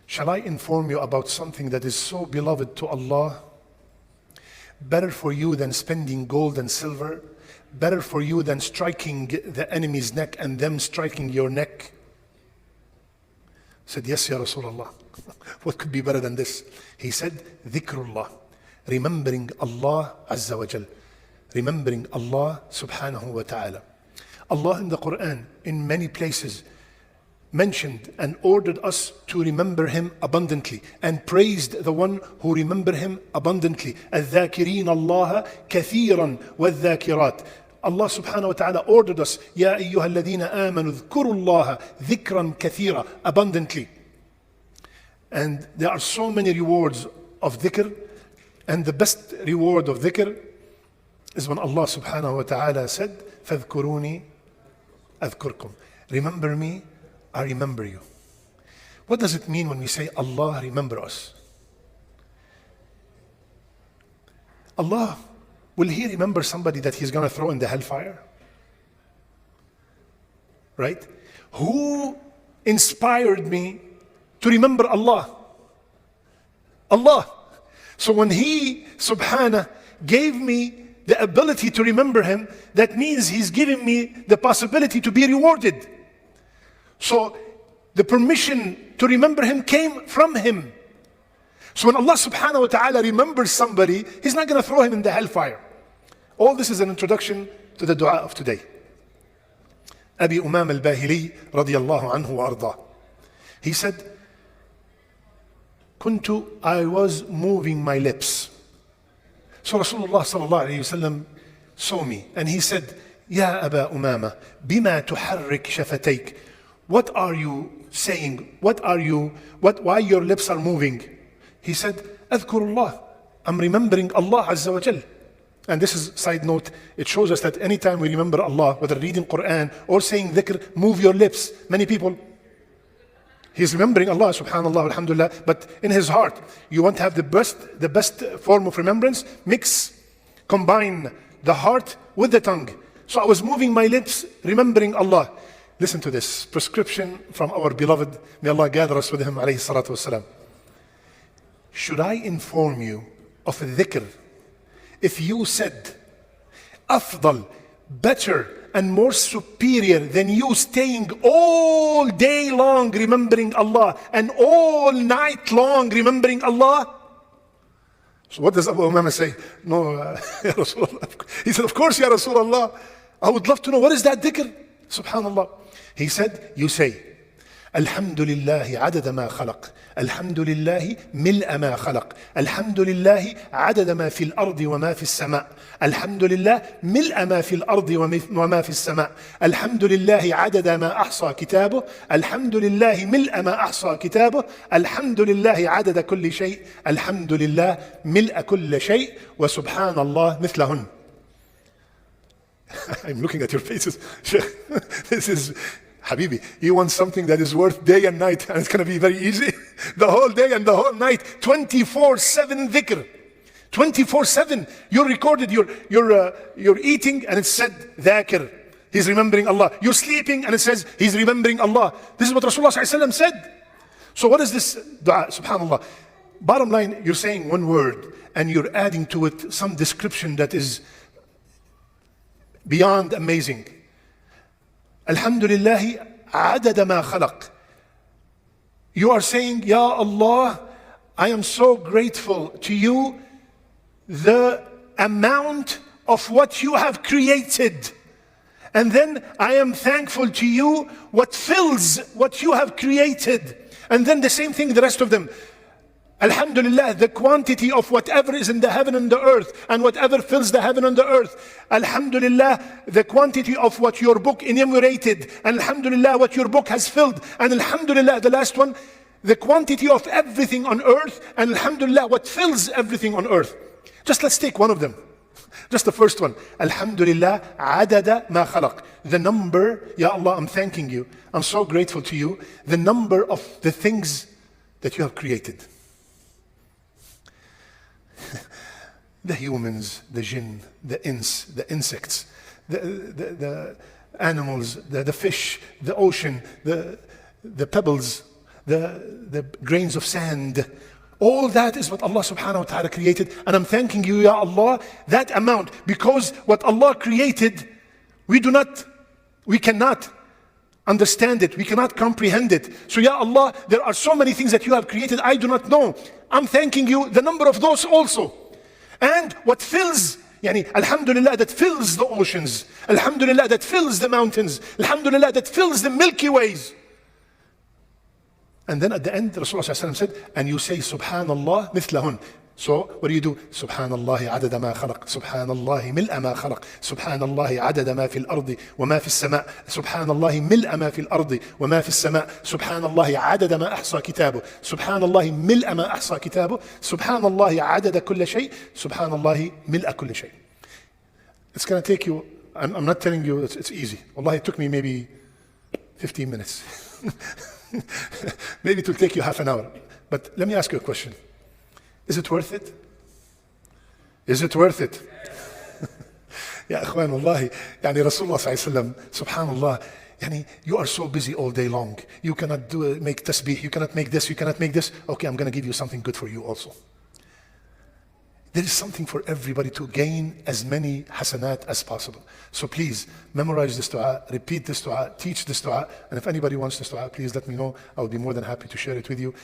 Shall I inform you about something that is so beloved to Allah? Better for you than spending gold and silver, better for you than striking the enemy's neck and them striking your neck. I said, yes, Ya Rasulullah. What could be better than this? He said, Dhikrullah, remembering Allah Azza wa Jal, remembering Allah subhanahu wa ta'ala. Allah in the Quran, in many places, mentioned and ordered us to remember Him abundantly and praised the one who remember Him abundantly. الذاكرين الله كثيرا والذاكرات. Allah subhanahu wa ta'ala ordered us, يا أيها الذين آمنوا اذكروا الله ذكرا كثيرا, abundantly. And there are so many rewards of dhikr, and the best reward of dhikr is when Allah subhanahu wa ta'ala said, فاذكروني أذكركم. Remember me, I remember you. What does it mean when we say Allah remember us? Allah, will He remember somebody that He's going to throw in the hellfire? Right? Who inspired me to remember Allah? Allah. So when He, subhanah, gave me the ability to remember Him, that means He's giving me the possibility to be rewarded. So the permission to remember Him came from Him. So when Allah subhanahu wa ta'ala remembers somebody, He's not going to throw him in the hellfire. All this is an introduction to the dua of today. Abi Umam al-Bahili radiyallahu anhu wa arda. He said, I was moving my lips. So Rasulullah sallallahu alayhi wasallam saw me and he said, Ya Aba Umama, bima tuharrik shafatayk. What are you saying? Why your lips are moving? He said, Adhkurullah. I'm remembering Allah Azza wa Jal. And this is side note. It shows us that anytime we remember Allah, whether reading Quran or saying dhikr, move your lips. Many people, he's remembering Allah, subhanallah, alhamdulillah, but in his heart, you want to have the best form of remembrance, combine the heart with the tongue. So I was moving my lips, remembering Allah. Listen to this prescription from our beloved, may Allah gather us with him, alayhi salatu wasalam. Should I inform you of a dhikr? If you said, afdal, better and more superior than you staying all day long remembering Allah and all night long remembering Allah? So what does Abu Umama say? No, Ya Rasulullah. He said, of course, Ya Rasulullah. I would love to know, what is that dhikr? Subhanallah. He said, you say, الحمد لله عدد ما خلق الحمد لله ملء ما خلق الحمد لله عدد ما في الأرض وما في السماء الحمد لله ملء ما في الأرض وما في السماء الحمد لله عدد ما أحصى كتابه الحمد لله ملء ما أحصى كتابه الحمد لله عدد كل شيء الحمد لله ملء كل شيء وسبحان الله مثلهن. I'm looking at your faces. This is Habibi, you want something that is worth day and night, and it's going to be very easy. The whole day and the whole night, 24/7 dhikr. 24/7. You're recorded, you're eating and it said dhakir. He's remembering Allah. You're sleeping and it says he's remembering Allah. This is what Rasulullah ﷺ said. So what is this dua? Subhanallah. Bottom line, you're saying one word and you're adding to it some description that is beyond amazing. Alhamdulillah, adada ma khalaq. You are saying, Ya Allah, I am so grateful to you, the amount of what you have created. And then I am thankful to you what fills what you have created. And then the same thing, the rest of them. Alhamdulillah, the quantity of whatever is in the heaven and the earth and whatever fills the heaven and the earth. Alhamdulillah, the quantity of what your book enumerated. And Alhamdulillah, what your book has filled. And Alhamdulillah, the last one, the quantity of everything on earth. And Alhamdulillah, what fills everything on earth. Just let's take one of them. Just the first one. Alhamdulillah, adada ma khalaq. The number, Ya Allah, I'm thanking you. I'm so grateful to you. The number of the things that you have created. The humans, the jinn, the ins, the insects, the animals, the fish, the ocean, the pebbles, the grains of sand. All that is what Allah subhanahu wa ta'ala created. And I'm thanking you, Ya Allah, that amount. Because what Allah created, we cannot understand it. We cannot comprehend it. So Ya Allah, there are so many things that you have created I do not know. I'm thanking you the number of those also. And what fills, alhamdulillah, that fills the oceans. Alhamdulillah, that fills the mountains. Alhamdulillah, that fills the Milky Ways. And then at the end, Rasulullah said, and you say, Subhanallah mithlahun. So what do you do? Subhanallah adada ma khalaq. Subhanallah mil'a ma khalaq. Subhanallah adada ma fil ardi wa ma fil sama'. Subhanallah mil'a ma fil ardi wa ma fil sama'. Subhanallah adada ma ahsa kitabu. Subhanallah mil'a ma ahsa kitabu. Subhanallah adada kulla shay. Subhanallah mil'a kulla shay. It's going to take you, I'm not telling you it's easy. Wallahi, it took me maybe 15 minutes. Maybe it will take you half an hour. But let me ask you a question. Is it worth it? Is it worth it? Ya ikhwan, wallahi, Rasulullah sallallahu alayhi wa sallam, subhanallah, you are so busy all day long. You cannot make tasbih, you cannot make this, you cannot make this. Okay, I'm going to give you something good for you also. There is something for everybody to gain as many hasanat as possible. So please, memorize this dua, repeat this dua, teach this dua, and if anybody wants this dua, please let me know. I will be more than happy to share it with you.